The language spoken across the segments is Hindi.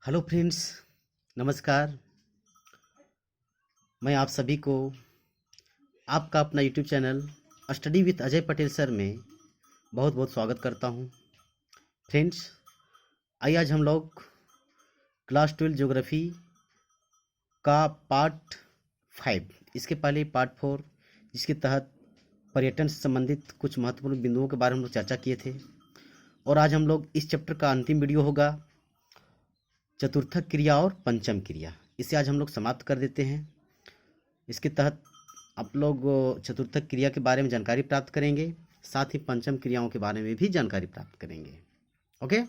हेलो फ्रेंड्स, नमस्कार। मैं आप सभी को आपका अपना YouTube channel study with Ajay Patel sir में बहुत बहुत स्वागत करता हूं। फ्रेंड्स, आइए आज हम लोग क्लास 12 ज्योग्राफी का पार्ट 5, इसके पहले पार्ट 4 जिसके तहत पर्यटन से संबंधित कुछ महत्वपूर्ण बिंदुओं के बारे में हम लोग चर्चा किए थे, और आज हम लोग इस चैप्टर का अंतिम वीडियो होगा चतुर्थक क्रिया और पंचम क्रिया। इसे आज हम लोग समाप्त कर देते हैं। इसके तहत आप लोग चतुर्थक क्रिया के बारे में जानकारी प्राप्त करेंगे, साथ ही पंचम क्रियाओं के बारे में भी जानकारी प्राप्त करेंगे। ओके,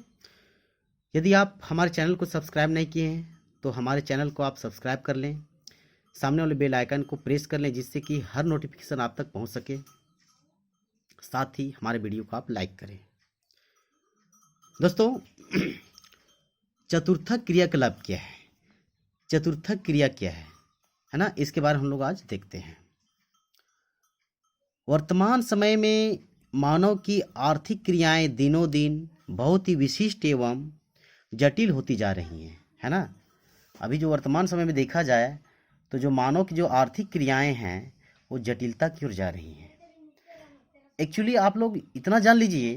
यदि आप हमारे चैनल को सब्सक्राइब नहीं किए हैं तो हमारे चैनल को आप सब्सक्राइब कर लें, सामने वाले बेल आइकन को प्रेस कर लें जिससे कि हर नोटिफिकेशन आप तक पहुंच सके। साथ ही हमारे वीडियो को आप लाइक करें। दोस्तों, चतुर्थक क्रियाकलाप क्या है, चतुर्थक क्रिया क्या है ना, इसके बारे में हम लोग आज देखते हैं। वर्तमान समय में मानव की आर्थिक क्रियाएं दिनों दिन बहुत ही विशिष्ट एवं जटिल होती जा रही हैं, है ना। अभी जो वर्तमान समय में देखा जाए तो जो मानव की जो आर्थिक क्रियाएं हैं वो जटिलता की ओर जा रही हैं। एक्चुअली आप लोग इतना जान लीजिए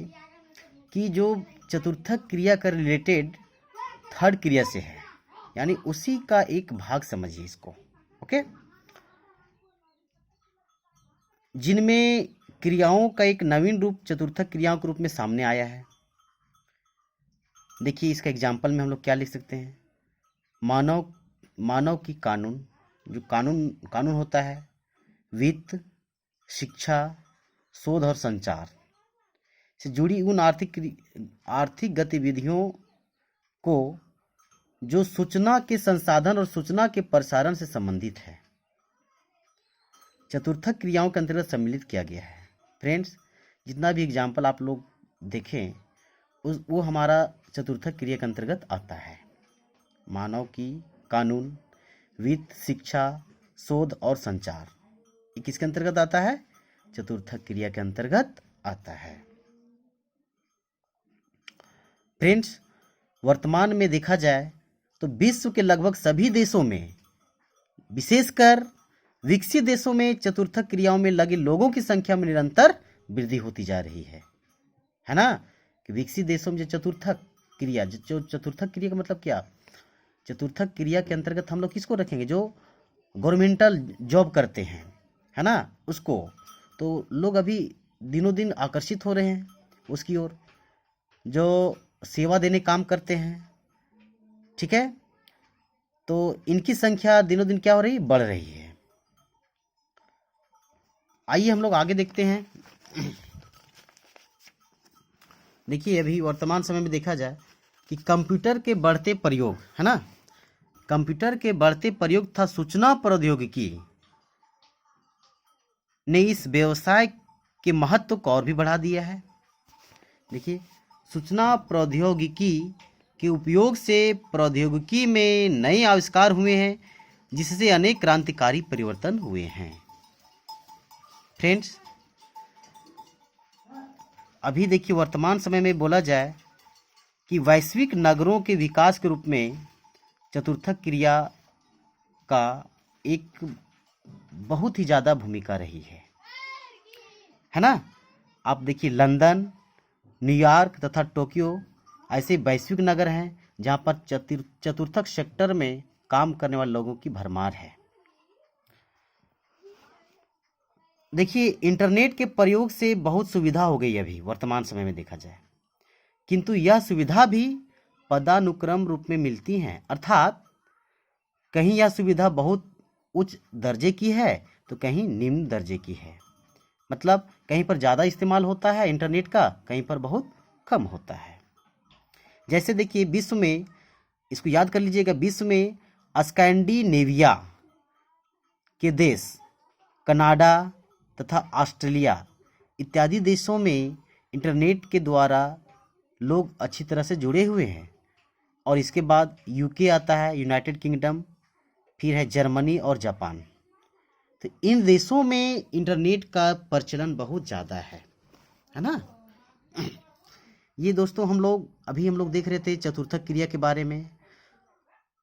कि जो चतुर्थक क्रिया का रिलेटेड थर्ड क्रिया से है, यानी उसी का एक भाग समझिए इसको। ओके, जिनमें क्रियाओं का एक नवीन रूप चतुर्थक क्रियाओं के रूप में सामने आया है। देखिए, इसका एग्जाम्पल में हम लोग क्या लिख सकते हैं। मानव की कानून, जो कानून होता है, वित्त, शिक्षा, शोध और संचार से जुड़ी उन आर्थिक गतिविधियों को जो सूचना के संसाधन और सूचना के प्रसारण से संबंधित है, चतुर्थक क्रियाओं के अंतर्गत सम्मिलित किया गया है। फ्रेंड्स, जितना भी एग्जाम्पल आप लोग देखें वो हमारा चतुर्थक क्रिया के अंतर्गत आता है। मानव की कानून, वित्त, शिक्षा, शोध और संचार, ये किसके अंतर्गत आता है? चतुर्थक क्रिया के अंतर्गत आता है। फ्रेंड्स, वर्तमान में देखा जाए तो विश्व के लगभग सभी देशों में, विशेषकर विकसित देशों में, चतुर्थक क्रियाओं में लगे लोगों की संख्या में निरंतर वृद्धि होती जा रही है ना। कि विकसित देशों में जो चतुर्थक क्रिया का मतलब क्या? चतुर्थक क्रिया के अंतर्गत हम लोग किसको रखेंगे? जो गवर्नमेंटल जॉब करते हैं, है ना, उसको। तो लोग अभी दिनों दिन आकर्षित हो रहे हैं उसकी ओर, जो सेवा देने काम करते हैं, ठीक है। तो इनकी संख्या दिनों दिन क्या हो रही? बढ़ रही है। आइए हम लोग आगे देखते हैं। देखिए, अभी वर्तमान समय में देखा जाए कि कंप्यूटर के बढ़ते प्रयोग, है ना, कंप्यूटर के बढ़ते प्रयोग तथा सूचना प्रौद्योगिकी ने इस व्यवसाय के महत्व को और भी बढ़ा दिया है। देखिए, सूचना प्रौद्योगिकी के उपयोग से प्रौद्योगिकी में नए आविष्कार हुए हैं, जिससे अनेक क्रांतिकारी परिवर्तन हुए हैं। फ्रेंड्स, अभी देखिए वर्तमान समय में बोला जाए कि वैश्विक नगरों के विकास के रूप में चतुर्थक क्रिया का एक बहुत ही ज़्यादा भूमिका रही है ना। आप देखिए, लंदन, न्यूयॉर्क तथा टोक्यो ऐसे वैश्विक नगर हैं जहां पर चतुर्थक सेक्टर में काम करने वाले लोगों की भरमार है। देखिए, इंटरनेट के प्रयोग से बहुत सुविधा हो गई अभी वर्तमान समय में देखा जाए, किंतु यह सुविधा भी पदानुक्रम रूप में मिलती हैं, अर्थात कहीं यह सुविधा बहुत उच्च दर्जे की है तो कहीं निम्न दर्जे की है। मतलब कहीं पर ज़्यादा इस्तेमाल होता है इंटरनेट का, कहीं पर बहुत कम होता है। जैसे देखिए, विश्व में, इसको याद कर लीजिएगा, विश्व में स्कैंडिनेविया के देश, कनाडा तथा ऑस्ट्रेलिया इत्यादि देशों में इंटरनेट के द्वारा लोग अच्छी तरह से जुड़े हुए हैं। और इसके बाद यूके आता है, यूनाइटेड किंगडम, फिर है जर्मनी और जापान। तो इन देशों में इंटरनेट का प्रचलन बहुत ज़्यादा है ना। ये दोस्तों हम लोग देख रहे थे चतुर्थक क्रिया के बारे में।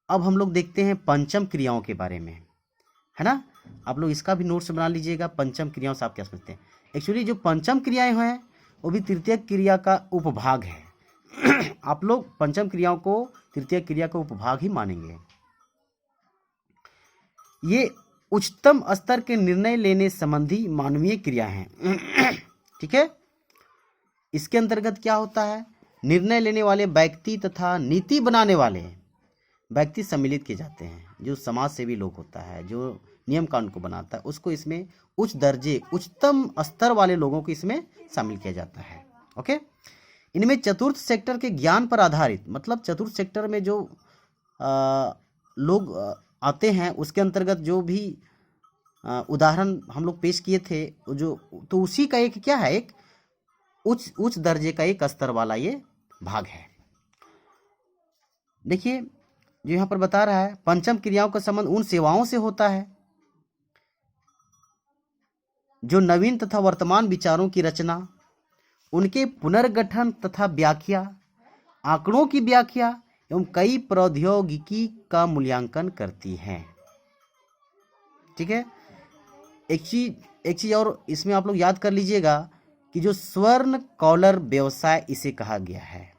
अब हम लोग देखते हैं पंचम क्रियाओं के बारे में, है ना। आप लोग इसका भी नोट्स बना लीजिएगा, पंचम क्रियाओं से आप क्या समझते हैं। एक्चुअली जो पंचम क्रियाएं हैं वो भी तृतीय क्रिया का उपभाग है। आप लोग पंचम क्रियाओं को तृतीय क्रिया का उपभाग ही मानेंगे। ये उच्चतम स्तर के निर्णय लेने संबंधी मानवीय क्रिया हैं। ठीक है। इसके अंतर्गत क्या होता है, निर्णय लेने वाले व्यक्ति तथा नीति बनाने वाले व्यक्ति सम्मिलित किए जाते हैं। जो समाज सेवी लोग होता है, जो नियम कानून को बनाता है, उसको इसमें उच्च दर्जे उच्चतम स्तर वाले लोगों को इसमें शामिल किया जाता है। ओके। इनमें चतुर्थ सेक्टर के ज्ञान पर आधारित, मतलब चतुर्थ सेक्टर में जो लोग आते हैं उसके अंतर्गत जो भी उदाहरण हम लोग पेश किए थे, जो तो उसी का एक क्या है, एक उच्च दर्जे का एक स्तर वाला ये भाग है। देखिए जो यहाँ पर बता रहा है, पंचम क्रियाओं का संबंध उन सेवाओं से होता है जो नवीन तथा वर्तमान विचारों की रचना, उनके पुनर्गठन तथा व्याख्या, आंकड़ों की व्याख्या एवं कई प्रौद्योगिकी का मूल्यांकन करती हैं। ठीक है। एक चीज और इसमें आप लोग याद कर लीजिएगा कि जो स्वर्ण कॉलर व्यवसाय इसे कहा गया है।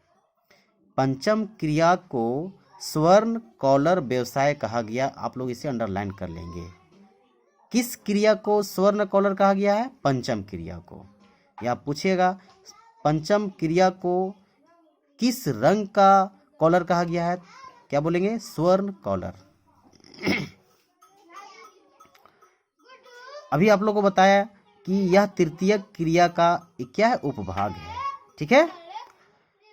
पंचम क्रिया को स्वर्ण कॉलर व्यवसाय कहा गया, आप लोग इसे अंडरलाइन कर लेंगे। किस क्रिया को स्वर्ण कॉलर कहा गया है? पंचम क्रिया को। या पूछिएगा पंचम क्रिया को किस रंग का कॉलर कहा गया है? क्या बोलेंगे? स्वर्ण कॉलर। अभी आप लोगों को बताया कि यह तृतीय क्रिया का क्या है? उपभाग है। ठीक है।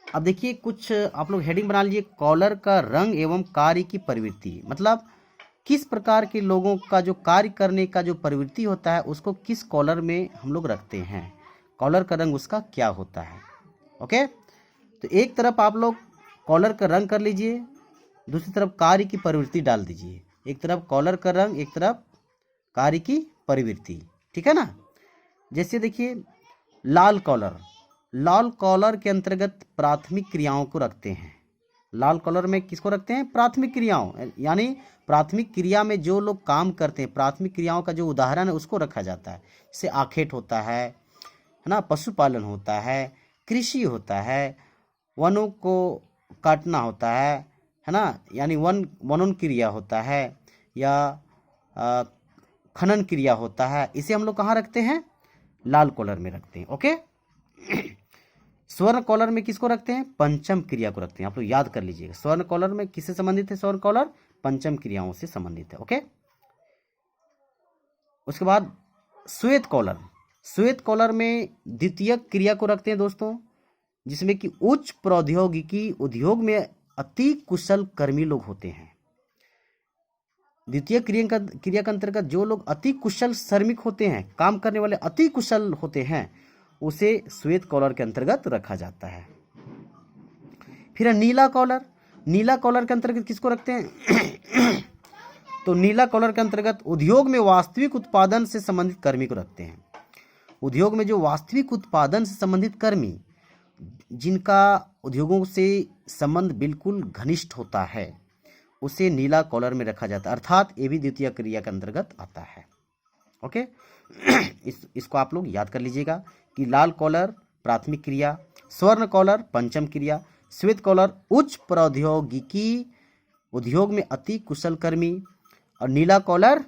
अब देखिए कुछ आप लोग हेडिंग बना लीजिए, कॉलर का रंग एवं कार्य की प्रवृत्ति, मतलब किस प्रकार के लोगों का जो कार्य करने का जो प्रवृत्ति होता है उसको किस कॉलर में हम लोग रखते हैं, कॉलर का रंग उसका क्या होता है। ओके। तो एक तरफ आप लोग कॉलर का रंग कर लीजिए, दूसरी तरफ कार्य की प्रवृत्ति डाल दीजिए। एक तरफ कॉलर का रंग, एक तरफ कार्य की प्रवृत्ति। ठीक है ना। जैसे देखिए लाल कॉलर, लाल कॉलर के अंतर्गत प्राथमिक क्रियाओं को रखते हैं। लाल कॉलर में किसको रखते हैं? प्राथमिक क्रियाओं, यानी प्राथमिक क्रिया में जो लोग काम करते हैं, प्राथमिक क्रियाओं का जो उदाहरण है उसको रखा जाता है। जैसे आखेट होता है ना, पशुपालन होता है, कृषि होता है, वनों को काटना होता है ना, यानी वनन क्रिया होता है, या खनन क्रिया होता है। इसे हम लोग कहाँ रखते हैं? लाल कॉलर में रखते हैं। ओके। स्वर्ण कॉलर में किसको रखते हैं? पंचम क्रिया को रखते हैं। आप लोग याद कर लीजिएगा, स्वर्ण कॉलर में किससे संबंधित है? स्वर्ण कॉलर पंचम क्रियाओं से संबंधित है। ओके। उसके बाद श्वेत कॉलर, श्वेत कॉलर में द्वितीय क्रिया को रखते हैं दोस्तों, जिसमें कि उच्च प्रौद्योगिकी उद्योग में अति कुशल कर्मी लोग होते हैं। द्वितीय क्रिया का अंतर्गत जो लोग अति कुशल श्रमिक होते हैं, काम करने वाले अति कुशल होते हैं, उसे श्वेत कॉलर के अंतर्गत रखा जाता है। फिर नीला कॉलर, नीला कॉलर के अंतर्गत किसको रखते हैं? तो नीला कॉलर के अंतर्गत उद्योग में वास्तविक उत्पादन से संबंधित कर्मी को रखते हैं। उद्योग में जो वास्तविक उत्पादन से संबंधित कर्मी, जिनका उद्योगों से संबंध बिल्कुल घनिष्ठ होता है, उसे नीला कॉलर में रखा जाता है, अर्थात ये भी द्वितीय क्रिया के अंतर्गत आता है। ओके। इसको आप लोग याद कर लीजिएगा कि लाल कॉलर प्राथमिक क्रिया, स्वर्ण कॉलर पंचम क्रिया, श्वेत कॉलर उच्च प्रौद्योगिकी उद्योग में अति कुशल कर्मी, और नीला कॉलर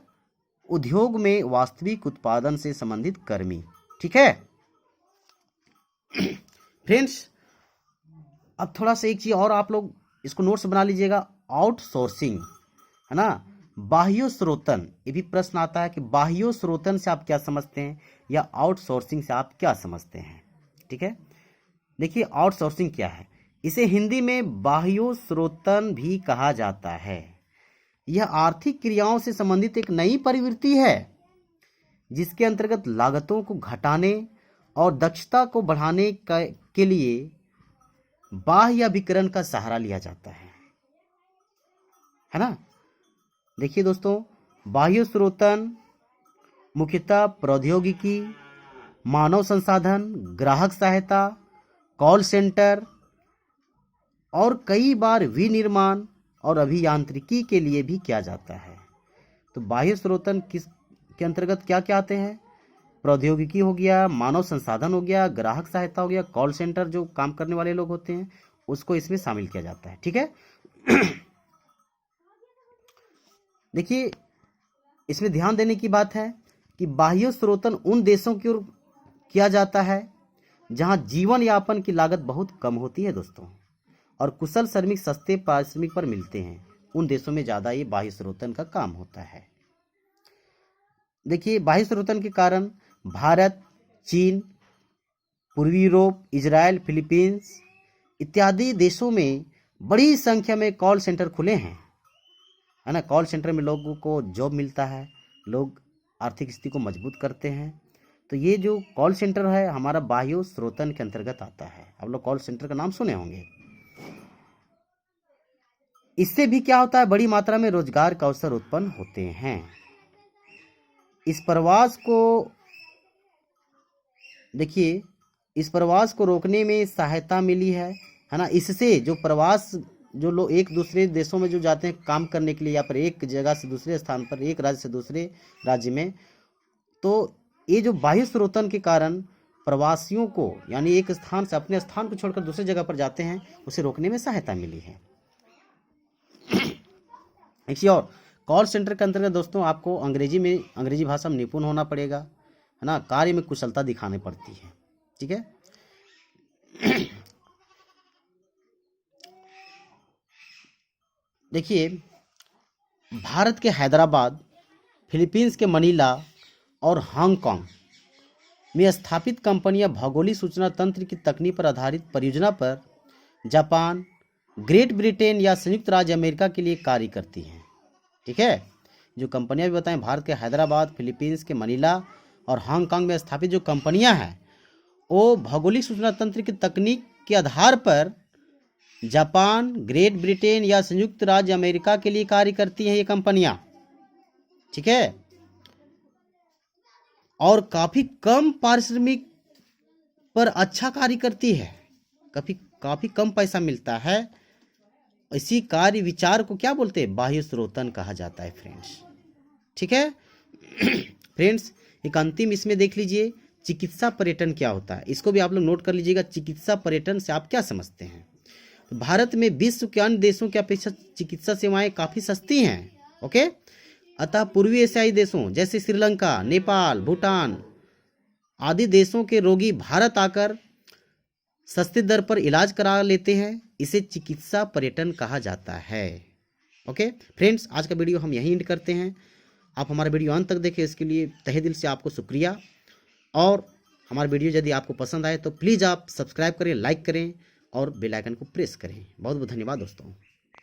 उद्योग में वास्तविक उत्पादन से संबंधित कर्मी। ठीक है फ्रेंड्स। अब थोड़ा सा एक चीज और आप लोग इसको नोट्स बना लीजिएगा, आउटसोर्सिंग, है ना, बाह्य स्रोतन। ये भी प्रश्न आता है कि बाह्य स्रोतन से आप क्या समझते हैं, या आउटसोर्सिंग से आप क्या समझते हैं। ठीक है। देखिए आउटसोर्सिंग क्या है, इसे हिंदी में बाह्य स्रोतन भी कहा जाता है। यह आर्थिक क्रियाओं से संबंधित एक नई प्रवृत्ति है, जिसके अंतर्गत लागतों को घटाने और दक्षता को बढ़ाने के लिए बाह्य अभिकरण का सहारा लिया जाता है ना। देखिए दोस्तों, बाह्य स्रोतन मुख्यतः प्रौद्योगिकी, मानव संसाधन, ग्राहक सहायता, कॉल सेंटर और कई बार विनिर्माण, और अभियांत्रिकी के लिए भी किया जाता है। तो बाह्य स्रोतन किस के अंतर्गत क्या क्या आते हैं? प्रौद्योगिकी हो गया, मानव संसाधन हो गया, ग्राहक सहायता हो गया, कॉल सेंटर जो काम करने वाले लोग होते हैं उसको इसमें शामिल किया जाता है। ठीक है। देखिए, इसमें ध्यान देने की बात है कि बाह्य स्रोतन उन देशों की ओर किया जाता है जहां जीवन यापन की लागत बहुत कम होती है दोस्तों, और कुशल श्रमिक सस्ते पारिश्रमिक पर मिलते हैं। उन देशों में ज़्यादा ये बाह्य स्रोतन का काम होता है। देखिए, बाह्य स्रोतन के कारण भारत, चीन, पूर्वी यूरोप, इजराइल, फिलीपींस इत्यादि देशों में बड़ी संख्या में कॉल सेंटर खुले हैं, है ना। कॉल सेंटर में लोगों को जॉब मिलता है, लोग आर्थिक स्थिति को मजबूत करते हैं। तो ये जो कॉल सेंटर है हमारा बाह्य स्रोतन के अंतर्गत आता है। आप लोग कॉल सेंटर का नाम सुने होंगे। इससे भी क्या होता है, बड़ी मात्रा में रोजगार का अवसर उत्पन्न होते हैं। इस प्रवास को देखिए, इस प्रवास को रोकने में सहायता मिली है ना। इससे जो प्रवास, जो लोग एक दूसरे देशों में जो जाते हैं काम करने के लिए, या फिर एक जगह से दूसरे स्थान पर, एक राज्य से दूसरे राज्य में, तो ये जो बाह्य स्रोतन के कारण प्रवासियों को, यानी एक स्थान से अपने स्थान को छोड़कर दूसरे जगह पर जाते हैं, उसे रोकने में सहायता मिली है। एक और कॉल सेंटर के अंतर्गत दोस्तों आपको अंग्रेजी भाषा में निपुण होना पड़ेगा, है ना। कार्य में कुशलता दिखानी पड़ती है। ठीक है। देखिए, भारत के हैदराबाद, फिलीपींस के मनीला और हांगकांग में स्थापित कंपनियां भौगोलिक सूचना तंत्र की तकनीक पर आधारित परियोजना पर जापान, ग्रेट ब्रिटेन या संयुक्त राज्य अमेरिका के लिए कार्य करती हैं। ठीक है। जो कंपनियां भी बताएं, भारत के हैदराबाद, फिलीपींस के मनीला और हांगकांग में स्थापित जो कंपनियां हैं वो भौगोलिक सूचना तंत्र की तकनीक के आधार पर जापान, ग्रेट ब्रिटेन या संयुक्त राज्य अमेरिका के लिए कार्य करती हैं ये कंपनियां। ठीक है। और काफी कम पारिश्रमिक पर अच्छा कार्य करती है, काफी कम पैसा मिलता है। इसी कार्य विचार को क्या बोलते हैं? बाह्य स्रोतन कहा जाता है फ्रेंड्स। ठीक है। फ्रेंड्स, एक अंतिम इसमें देख लीजिए, चिकित्सा पर्यटन क्या होता है, इसको भी आप लोग नोट कर लीजिएगा। चिकित्सा पर्यटन से आप क्या समझते हैं? तो भारत में विश्व के अन्य देशों की अपेक्षा चिकित्सा सेवाएं काफ़ी सस्ती हैं। ओके। अतः पूर्वी एशियाई देशों जैसे श्रीलंका, नेपाल, भूटान आदि देशों के रोगी भारत आकर सस्ते दर पर इलाज करा लेते हैं। इसे चिकित्सा पर्यटन कहा जाता है। ओके फ्रेंड्स, आज का वीडियो हम यहीं एंड करते हैं। आप हमारा वीडियो अंत तक देखें, इसके लिए तहे दिल से आपको शुक्रिया। और हमारा वीडियो यदि आपको पसंद आए तो प्लीज़ आप सब्सक्राइब करें, लाइक करें और बेल आइकन को प्रेस करें। बहुत बहुत धन्यवाद दोस्तों।